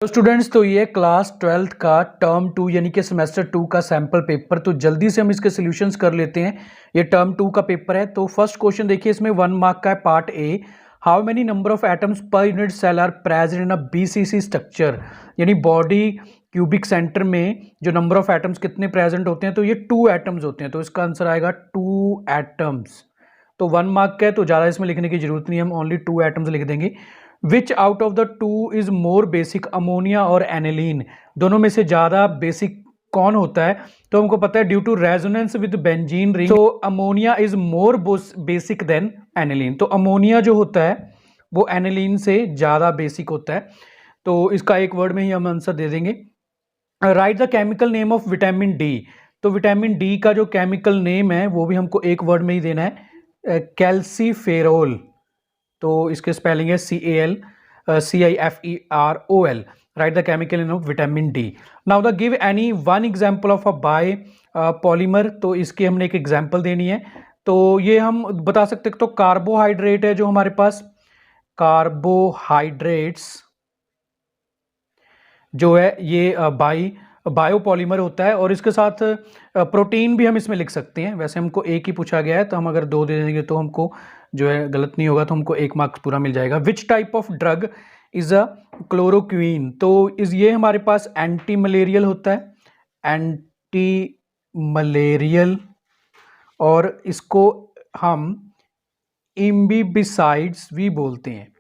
तो स्टूडेंट्स, तो ये क्लास 12th का टर्म 2 यानी कि सेमेस्टर 2 का सैम्पल पेपर। तो जल्दी से हम इसके सॉल्यूशंस कर लेते हैं। ये टर्म 2 का पेपर है। तो फर्स्ट क्वेश्चन देखिए, इसमें 1 मार्क का है। Part A, how many number of atoms per unit cell are present in a BCC structure, यानी बॉडी क्यूबिक सेंटर में जो नंबर ऑफ एटम्स कितने प्रेजेंट होते हैं। तो ये 2 एटम्स होते हैं, तो इसका आंसर आएगा 2 एटम्स। तो 1 मार्क का है, तो ज़्यादा इसमें लिखने की जरूरत नहीं है, हम ओनली 2 एटम्स लिख देंगे। विच out of the two is more basic, ammonia और एनिलीन, दोनों में से ज़्यादा बेसिक कौन होता है? तो हमको पता है due to resonance with benzene ring, तो ammonia is more basic than aniline. तो अमोनिया जो होता है वो एनिलीन से ज़्यादा बेसिक होता है। तो इसका एक वर्ड में ही हम आंसर दे देंगे। Right the chemical name of vitamin D. तो विटामिन डी का जो केमिकल नेम है वो भी हमको एक वर्ड में ही देना है, कैल्सीफेरोल। तो इसके स्पेलिंग है CALCIFEROL। Write the chemical name of vitamin D. Now the give any one example of a biopolymer. तो इसकी हमने एक एग्जांपल देनी है। तो ये हम बता सकते हैं, तो कार्बोहाइड्रेट है जो हमारे पास, कार्बोहाइड्रेट्स जो है ये बायोपॉलीमर होता है। और इसके साथ प्रोटीन भी हम इसमें लिख सकते हैं। वैसे हमको एक ही पूछा गया है, तो हम अगर 2 दे देंगे तो हमको जो है गलत नहीं होगा, तो हमको 1 मार्क्स पूरा मिल जाएगा। Which type of drug is a chloroquine. तो ये हमारे पास एंटी मलेरियल होता है, एंटी मलेरियल, और इसको हम इम्बिबिसाइड्स भी बोलते हैं।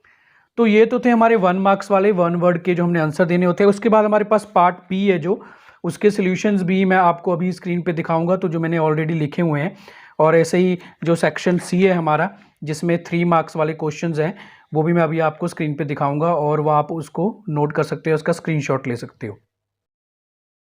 तो ये तो थे हमारे 1 मार्क्स वाले 1 वर्ड के जो हमने आंसर देने होते हैं। उसके बाद हमारे पास पार्ट बी है, जो उसके सॉल्यूशंस भी मैं आपको अभी स्क्रीन पे दिखाऊंगा, तो जो मैंने ऑलरेडी लिखे हुए हैं। और ऐसे ही जो सेक्शन सी है हमारा, जिसमें 3 मार्क्स वाले क्वेश्चंस हैं, वो भी मैं अभी आपको स्क्रीन पे दिखाऊंगा, और वो आप उसको नोट कर सकते हो, उसका स्क्रीनशॉट ले सकते हो।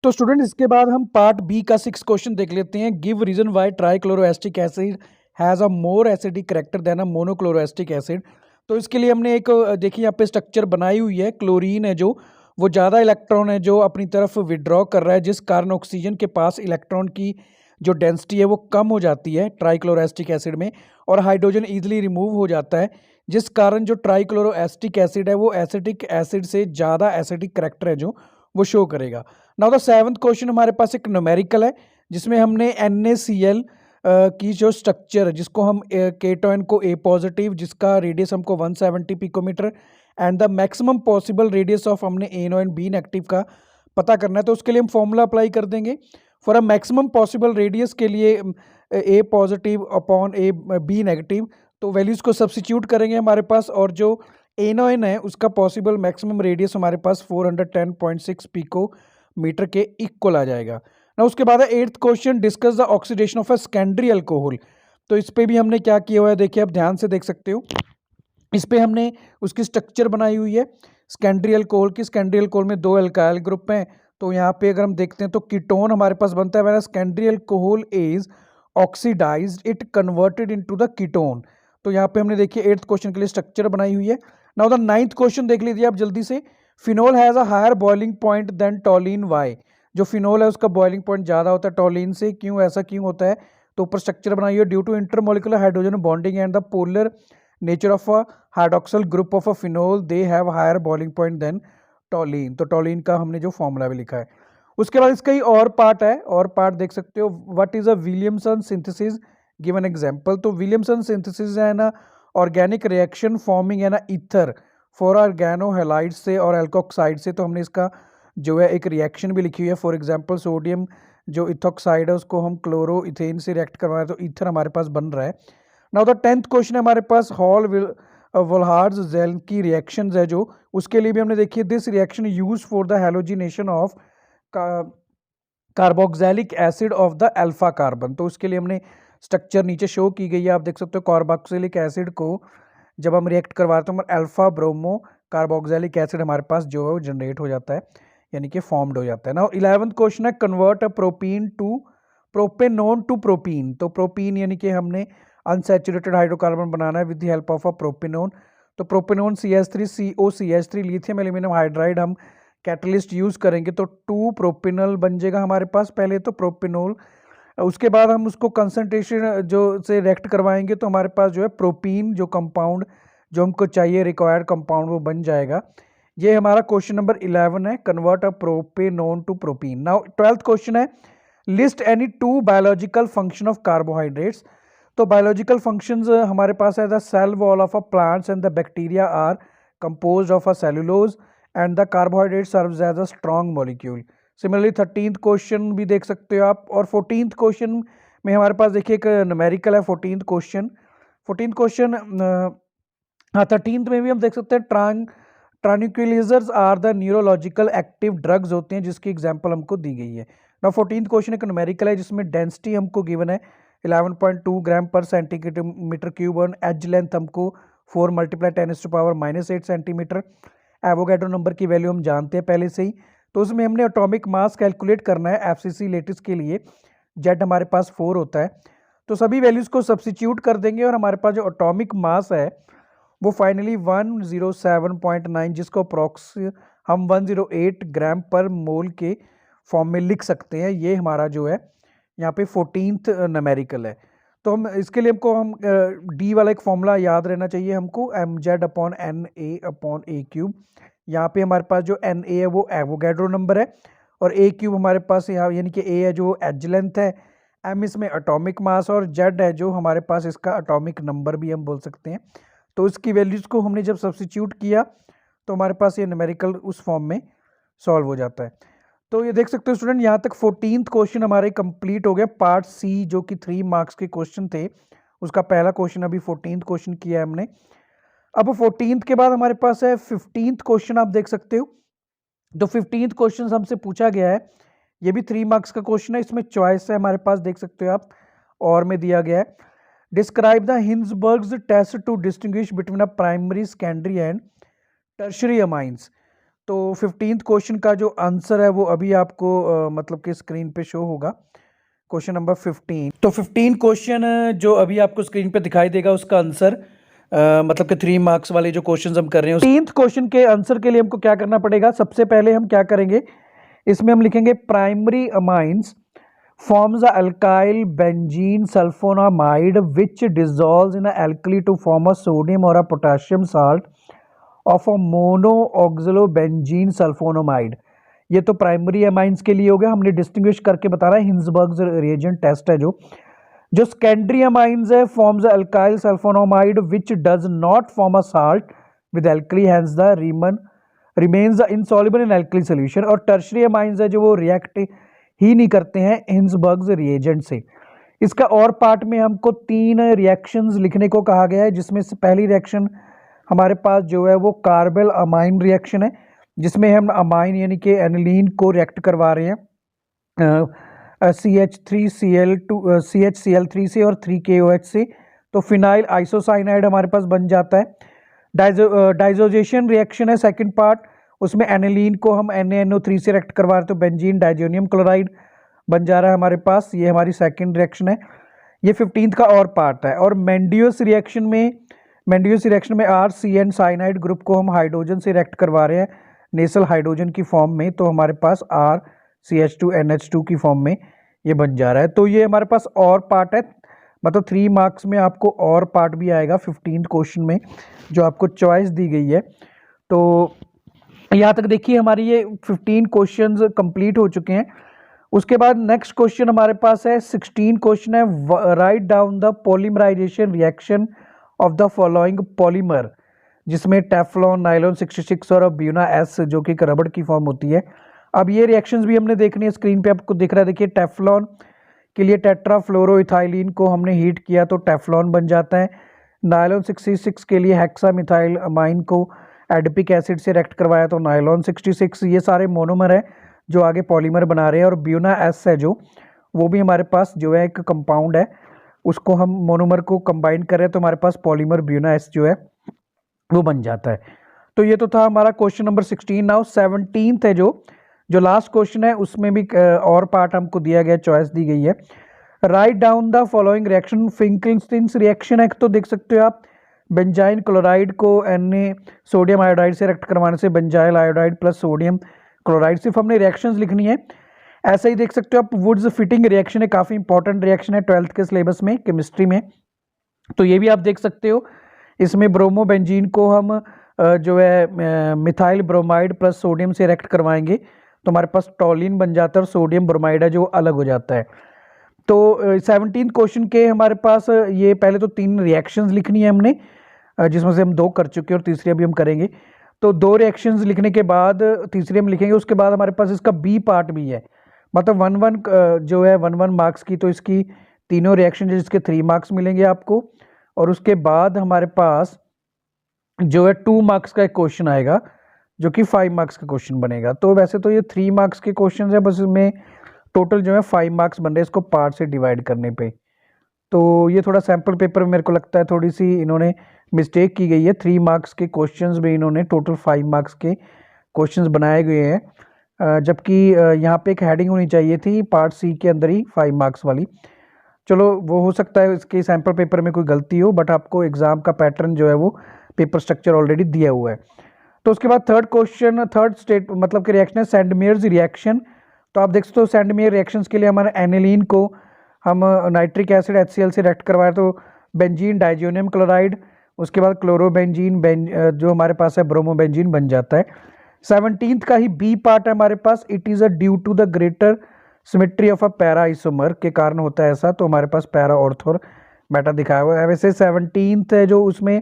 तो स्टूडेंट, इसके बाद हम पार्ट बी का 6 क्वेश्चन देख लेते हैं। Give reason why trichloroacetic acid has a more acidic character than a monochloroacetic acid. तो इसके लिए हमने एक देखिए यहाँ पे स्ट्रक्चर बनाई हुई है। क्लोरीन है जो, वो ज़्यादा इलेक्ट्रॉन है जो अपनी तरफ विड्रॉ कर रहा है, जिस कारण ऑक्सीजन के पास इलेक्ट्रॉन की जो डेंसिटी है वो कम हो जाती है ट्राइक्लोरोएस्टिक एसिड में, और हाइड्रोजन ईजिली रिमूव हो जाता है, जिस कारण जो ट्राइक्लोरोएस्टिक एसिड है वो एसिटिक एसिड से ज़्यादा एसिडिक करेक्टर है जो वो शो करेगा। नाउ द 7th क्वेश्चन हमारे पास एक न्यूमेरिकल है, जिसमें हमने NaCl की जो स्ट्रक्चर है, जिसको हम केटोन को A पॉजिटिव, जिसका रेडियस हमको 170 picometre, and the maximum possible radius of हमने एनोन बी नेगेटिव का पता करना है। तो उसके लिए हम फॉर्मूला अप्लाई कर देंगे। For a maximum possible radius के लिए A positive upon B negative, तो वैल्यूज़ को सब्सिट्यूट करेंगे हमारे पास, और जो एनोन है उसका पॉसिबल मैक्सिमम रेडियस हमारे पास 410.6 पिकोमीटर के इक्वल आ जाएगा ना। उसके बाद है 8th question, discuss the oxidation of a secondary alcohol. तो इस पे भी हमने क्या किया हुआ है, देखिए आप ध्यान से देख सकते हो। इस पे हमने उसकी स्ट्रक्चर बनाई हुई है सेकेंडरी अल्कोहल की। सेकेंडरी अल्कोहल में 2 अल्काइल ग्रुप हैं। तो यहाँ पे अगर हम देखते हैं तो कीटोन हमारे पास बनता है, secondary alcohol is oxidised, it converted into the ketone. तो यहाँ पे हमने देखिए 8th क्वेश्चन के लिए स्ट्रक्चर बनाई हुई है। नाउ द 9th क्वेश्चन देख लीजिए आप जल्दी से। Phenol has a higher boiling point than toluene, why. जो फिनोल है उसका बॉइलिंग पॉइंट ज़्यादा होता है टोलिन से, क्यों, ऐसा क्यों होता है? तो ऊपर स्ट्रक्चर बनाई है, due to intermolecular hydrogen bonding and the polar nature of a hydroxyl group of a phenol, they have higher boiling point than toluene. तो टोलिन का हमने जो फॉर्मूला भी लिखा है। उसके बाद इसका ही और पार्ट है, और पार्ट देख सकते हो। What is a Williamson synthesis, give an example. तो विलियमसन सिंथेसिस है ना ऑर्गेनिक रिएक्शन फॉर्मिंग है ना ईथर फॉर ऑर्गेनोहेलाइड से और एल्कोक्साइड से। तो हमने इसका जो है एक रिएक्शन भी लिखी हुई है। फॉर एग्जांपल सोडियम जो इथोक्साइड है उसको हम क्लोरो इथेन से रिएक्ट करवाएं तो ईथर हमारे पास बन रहा है। नाउ द 10th क्वेश्चन है हमारे पास, हॉल वोल्हार्स जेल की रिएक्शंस है जो, उसके लिए भी हमने देखिए this reaction use for the halogenation of carboxylic acid of the alpha carbon. तो उसके लिए हमने स्ट्रक्चर नीचे शो की गई है, आप देख सकते हो। कार्बोक्सिलिक एसिड को जब हम रिएक्ट करवाते हैं अल्फा ब्रोमो कार्बोक्सिलिक एसिड हमारे पास जो है वो जनरेट हो जाता है, यानी कि फॉर्म्ड हो जाता है ना। 11th क्वेश्चन है, convert a propene to propanone to propene. तो प्रोपीन यानी कि हमने अनसैचुरेटेड हाइड्रोकार्बन बनाना है with the help of a propanone. तो propanone CH3 COCH3 lithium aluminium hydride हम कैटलिस्ट यूज करेंगे, तो 2 प्रोपेनॉल बन जाएगा हमारे पास पहले तो प्रोपेनॉल। उसके बाद हम उसको कंसंट्रेशन जो से रिएक्ट करवाएंगे तो हमारे पास जो है प्रोपीन जो कंपाउंड जो हमको चाहिए रिक्वायर्ड कंपाउंड वो बन जाएगा। ये हमारा क्वेश्चन नंबर 11 है, convert a propanone to propene. Now 12th question है, list any 2 biological function of carbohydrates. तो बायोलॉजिकल फंक्शंस हमारे पास है, the cell wall of a plants and the bacteria are composed of a cellulose and the carbohydrate serves as a strong molecule. Similarly 13th question भी देख सकते हो आप। और 14th क्वेश्चन में हमारे पास देखिए एक न्यूमेरिकल है 14th क्वेश्चन। 14th क्वेश्चन, हाँ 13th में भी हम देख सकते हैं tranquilizers are the neurological active drugs होते हैं, जिसकी एग्जांपल हमको दी गई है। ना 14th क्वेश्चन एक न्यूमेरिकल है जिसमें डेंसिटी हमको गिवन है 11.2 ग्राम पर सेंटीमीटर क्यूब और एज लेंथ हमको 4 × 10⁻⁻8 सेंटीमीटर। एवोगैड्रो नंबर की वैल्यू हम जानते हैं पहले से ही। तो उसमें हमने एटॉमिक मास कैलकुलेट करना है एफसीसी लेटिस के लिए, जेड हमारे पास 4 होता है। तो सभी वैल्यूज़ को सब्सिट्यूट कर देंगे और हमारे पास जो एटॉमिक मास है वो फाइनली 107.9, जिसको अप्रॉक्स हम 108 ग्राम पर मोल के फॉर्म में लिख सकते हैं। ये हमारा जो है यहाँ पे 14th न्यूमेरिकल है। तो हम इसके लिए हम डी वाला एक फॉर्मूला याद रहना चाहिए हमको, mz/na/a³ यहाँ पे हमारे पास जो Na है वो एवोगैड्रो नंबर है और a³ हमारे पास यहाँ यानी कि a है जो एज लेंथ है, m इसमें एटॉमिक मास और z है जो हमारे पास इसका एटॉमिक नंबर भी हम बोल सकते हैं। तो इसकी वैल्यूज़ को हमने जब सब्स्टिट्यूट किया तो हमारे पास ये न्यूमेरिकल उस फॉर्म में सॉल्व हो जाता है। तो ये देख सकते हो स्टूडेंट, यहाँ तक 14th क्वेश्चन हमारे कंप्लीट हो गया। पार्ट सी जो कि 3 मार्क्स के क्वेश्चन थे, उसका पहला क्वेश्चन अभी 14th क्वेश्चन किया है हमने। अब 14th के बाद हमारे पास है 15th क्वेश्चन, आप देख सकते हो। तो 15th क्वेश्चन हमसे पूछा गया है, ये भी 3 मार्क्स का क्वेश्चन है, इसमें चॉइस है हमारे पास, देख सकते हो आप, और में दिया गया है describe the Hinsberg's test to distinguish between a primary, secondary and tertiary amines. तो 15th क्वेश्चन का जो आंसर है वो अभी आपको मतलब कि स्क्रीन पे शो होगा, क्वेश्चन नंबर 15। तो 15 क्वेश्चन जो अभी आपको स्क्रीन पे दिखाई देगा उसका आंसर मतलब कि 3 मार्क्स वाले जो क्वेश्चन हम कर रहे हैं, 15th क्वेश्चन के आंसर के लिए हमको क्या करना पड़ेगा, सबसे पहले हम क्या करेंगे, इसमें हम लिखेंगे primary amines forms a alkyl benzene sulfonamide which dissolves in a alkali to form a sodium or a potassium salt of a monooxalobenzene sulfonamide। ये तो प्राइमरी अमाइंस के लिए हो गया, हमने डिस्टिंग्विश करके बता रहा है, हिंसबर्ग्स रिएजेंट टेस्ट है। जो सेकेंडरी अमाइंस है forms alkyl sulphonamide which does not form a salt with alkali, hence the remains insoluble in alkali solution. और टर्शरी अमाइंस है जो वो रिएक्ट ही नहीं करते हैं हिंसबर्ग्स रिएजेंट से। इसका और पार्ट में हमको 3 रिएक्शंस लिखने को कहा गया है, जिसमें से पहली रिएक्शन हमारे पास जो है वो कार्बल अमाइन रिएक्शन है, जिसमें हम अमाइन यानी कि एनिलीन को रिएक्ट करवा रहे हैं CH3Cl2 से और 3KOH से, तो फिनाइल आइसोसाइनाइड हमारे पास बन जाता है। डाइजोजेशन रिएक्शन है सेकंड पार्ट, उसमें एनिलीन को हम NaNO3 से रिएक्ट करवा रहे हैं तो बेंजीन डाइजोनियम क्लोराइड बन जा रहा है हमारे पास, ये हमारी सेकंड रिएक्शन है। ये 15th का और पार्ट है। और मेंडियस रिएक्शन में RCN साइनाइड ग्रुप को हम हाइड्रोजन से रिएक्ट करवा रहे हैं नेसल हाइड्रोजन की फॉर्म में, तो हमारे पास RCH2NH2 की फॉर्म में ये बन जा रहा है। तो ये हमारे पास और पार्ट है, मतलब 3 मार्क्स में आपको और पार्ट भी आएगा 15th क्वेश्चन में जो आपको चॉइस दी गई है। तो यहाँ तक देखिए हमारी ये 15 क्वेश्चंस कंप्लीट हो चुके हैं। उसके बाद नेक्स्ट क्वेश्चन हमारे पास है 16 क्वेश्चन है, write down the polymerisation reaction of the following polymer, जिसमें टेफ्लॉन, नायलॉन 66 और ब्यूना एस जो कि एक रबड़ की फॉर्म होती है। अब ये रिएक्शंस भी हमने देखनी है, स्क्रीन पे आपको दिख रहा है, देखिए टेफ्लॉन के लिए टेट्राफ्लोरोइथाइलिन को हमने हीट किया तो टेफ्लॉन बन जाता है। नायलॉन 66 के लिए हेक्सामिथाइल अमाइन को एडिपिक एसिड से रिएक्ट करवाया तो नायलॉन 66। ये सारे मोनोमर है जो आगे पॉलीमर बना रहे हैं। और ब्यूना एस है जो वो भी हमारे पास जो है एक कंपाउंड है, उसको हम मोनोमर को कंबाइन कर रहे हैं तो हमारे पास पॉलीमर ब्यूना एस जो है वो बन जाता है। तो ये तो था हमारा क्वेश्चन नंबर 16। नाउ 17th है जो लास्ट क्वेश्चन है, उसमें भी और पार्ट हमको दिया गया, चॉइस दी गई है। Write down the following reaction, Finkelstein's reaction है, तो देख सकते हो आप, बेंजाइन क्लोराइड को Na सोडियम आयोडाइड से रिएक्ट करवाने से benzyl iodide plus sodium chloride, सिर्फ हमने रिएक्शंस लिखनी है। ऐसा ही देख सकते हो आप, वुड्स फिटिंग रिएक्शन है, काफ़ी इंपॉर्टेंट रिएक्शन है 12th के सिलेबस में केमिस्ट्री में, तो ये भी आप देख सकते हो। इसमें ब्रोमोबेंजीन को हम जो है मिथाइल ब्रोमाइड प्लस सोडियम से रिएक्ट करवाएंगे तो हमारे पास टॉलिन बन जाता है और सोडियम ब्रोमाइड है जो अलग हो जाता है। तो 17 क्वेश्चन के हमारे पास ये पहले तो 3 रिएक्शंस लिखनी है हमने, जिसमें से हम 2 कर चुके हैं और तीसरी अभी हम करेंगे। तो 2 रिएक्शंस लिखने के बाद तीसरी हम लिखेंगे, उसके बाद हमारे पास इसका बी पार्ट भी है, मतलब 1-1 जो है 1-1 मार्क्स की। तो इसकी तीनों रिएक्शन जिसके 3 मार्क्स मिलेंगे आपको, और उसके बाद हमारे पास जो है 2 मार्क्स का एक क्वेश्चन आएगा जो कि 5 मार्क्स का क्वेश्चन बनेगा। तो वैसे तो ये 3 मार्क्स के क्वेश्चन है, बस इसमें टोटल जो है 5 मार्क्स बन रहे हैं इसको पार्ट से डिवाइड करने पे। तो ये थोड़ा सैम्पल पेपर में मेरे को लगता है थोड़ी सी इन्होंने मिस्टेक की गई है, 3 मार्क्स के क्वेश्चंस में इन्होंने टोटल 5 मार्क्स के क्वेश्चंस बनाए गए हैं, जबकि यहाँ पे एक हेडिंग होनी चाहिए थी पार्ट सी के अंदर ही 5 मार्क्स वाली। चलो वो हो सकता है इसके सैम्पल पेपर में कोई गलती हो, बट आपको एग्जाम का पैटर्न जो है वो पेपर स्ट्रक्चर ऑलरेडी दिया हुआ है। तो उसके बाद थर्ड क्वेश्चन, थर्ड स्टेट मतलब कि रिएक्शन है सैंडमेयर्स रिएक्शन। तो आप देख सकते हो सैंडमेयर रिएक्शंस के लिए हमारे एनिलीन को हम नाइट्रिक एसिड HCl से रिएक्ट करवाए तो बेंजीन डाइजोनियम क्लोराइड, उसके बाद क्लोरोबेंजीन जो हमारे पास है ब्रोमोबेंजीन बन जाता है। 17th का ही बी पार्ट है हमारे पास, it is a due to the greater symmetry of a para isomer के कारण होता है ऐसा। तो हमारे पास पैरा ऑर्थो और मेटा दिखाया हुआ है। वैसे 17th है जो उसमें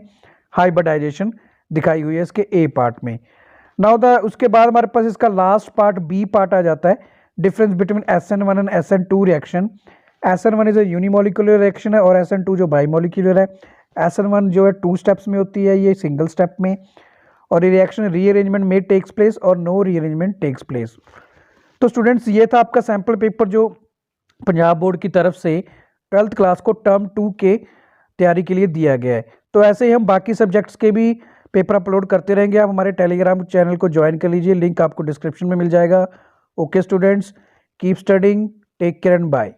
हाइब्रिडाइजेशन दिखाई हुई है इसके ए पार्ट में। नाउ द उसके बाद हमारे पास इसका लास्ट पार्ट बी पार्ट आ जाता है, difference between SN1 and SN2 reaction. SN1 is a unimolecular reaction है और SN2 जो बाईमोलिकुलर है। SN1 जो है 2 स्टेप्स में होती है, ये सिंगल स्टेप में, और ये रिएक्शन रीअरेंजमेंट में टेक्स प्लेस और नो रीअरेंजमेंट टेक्स प्लेस। तो स्टूडेंट्स ये था आपका सैम्पल पेपर जो पंजाब बोर्ड की तरफ से 12th क्लास को टर्म 2 के तैयारी के लिए दिया गया है। तो ऐसे ही हम बाकी सब्जेक्ट्स के भी पेपर अपलोड करते रहेंगे। आप हमारे टेलीग्राम चैनल को ज्वाइन कर लीजिए, लिंक आपको डिस्क्रिप्शन में मिल जाएगा। Okay students, keep studying, take care and bye.